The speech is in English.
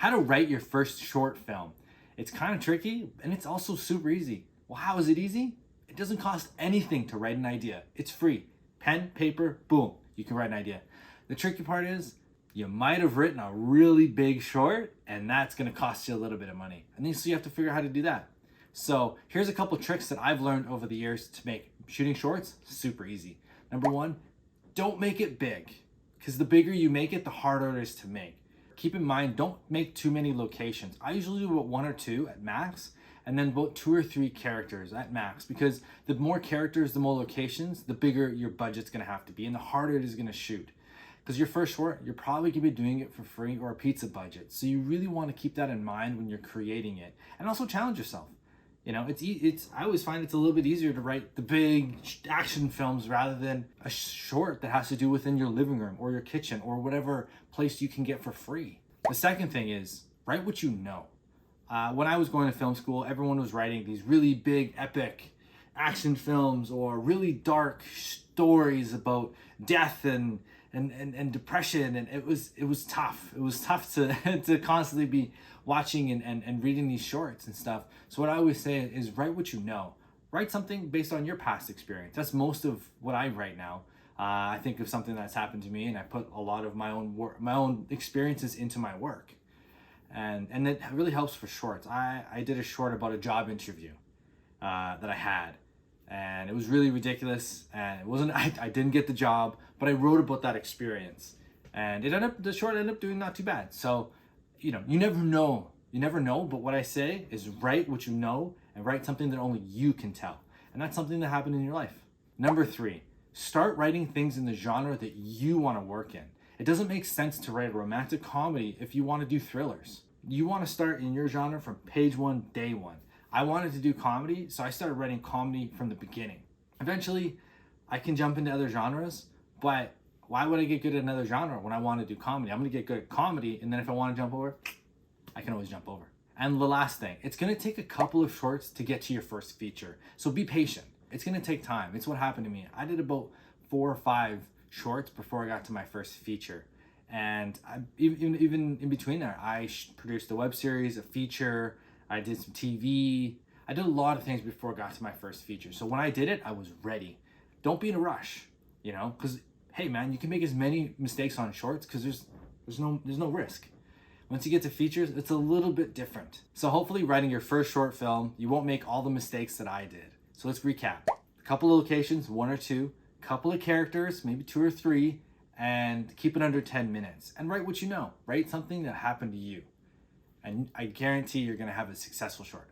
How to write your first short film. It's kind of tricky and it's also super easy. Well, how is it easy? It doesn't cost anything to write an idea. It's free. Pen, paper, boom, you can write an idea. The tricky part is you might have written a really big short and that's gonna cost you a little bit of money. And then so you have to figure out how to do that. So here's a couple tricks that I've learned over the years to make shooting shorts super easy. Number one, don't make it big, because the bigger you make it, the harder it is to make. Keep in mind, don't make too many locations. I usually do about 1 or 2 at max, and then about 2 or 3 characters at max, because the more characters, the more locations, the bigger your budget's gonna have to be, and the harder it is gonna shoot. Because your first short, you're probably gonna be doing it for free or a pizza budget. So you really wanna keep that in mind when you're creating it. And also challenge yourself. You know, I always find it's a little bit easier to write the big action films rather than a short that has to do within your living room or your kitchen or whatever place you can get for free. The second thing is write what you know. When I was going to film school, everyone was writing these really big, epic action films or really dark stories about death and depression, and it was tough. It was tough to to constantly be watching and reading these shorts and stuff. So what I always say is write what you know. Write something based on your past experience. That's most of what I write now. I think of something that's happened to me, and I put a lot of my own experiences into my work, and it really helps for shorts. I did a short about a job interview that I had, and it was really ridiculous, and it wasn't I didn't get the job, but I wrote about that experience, and the short ended up doing not too bad. So you never know, but what I say is write what you know and write something that only you can tell, and that's something that happened in your life. Number 3, start writing things in the genre that you want to work in. It doesn't make sense to write a romantic comedy if you want to do thrillers. You want to start in your genre from page 1, day 1. I wanted to do comedy, so I started writing comedy from the beginning. Eventually, I can jump into other genres, but why would I get good at another genre when I want to do comedy? I'm going to get good at comedy, and then if I want to jump over, I can always jump over. And the last thing, it's going to take a couple of shorts to get to your first feature, so be patient. It's going to take time. It's what happened to me. I did about 4 or 5 shorts before I got to my first feature. And even in between there, I produced a web series, a feature, I did some TV. I did a lot of things before I got to my first feature. So when I did it, I was ready. Don't be in a rush, because hey man, you can make as many mistakes on shorts because there's no risk. Once you get to features, it's a little bit different. So hopefully writing your first short film, you won't make all the mistakes that I did. So let's recap. A couple of locations, 1 or 2, couple of characters, maybe 2 or 3, and keep it under 10 minutes. And write what you know. Write something that happened to you. And I guarantee you're gonna have a successful short.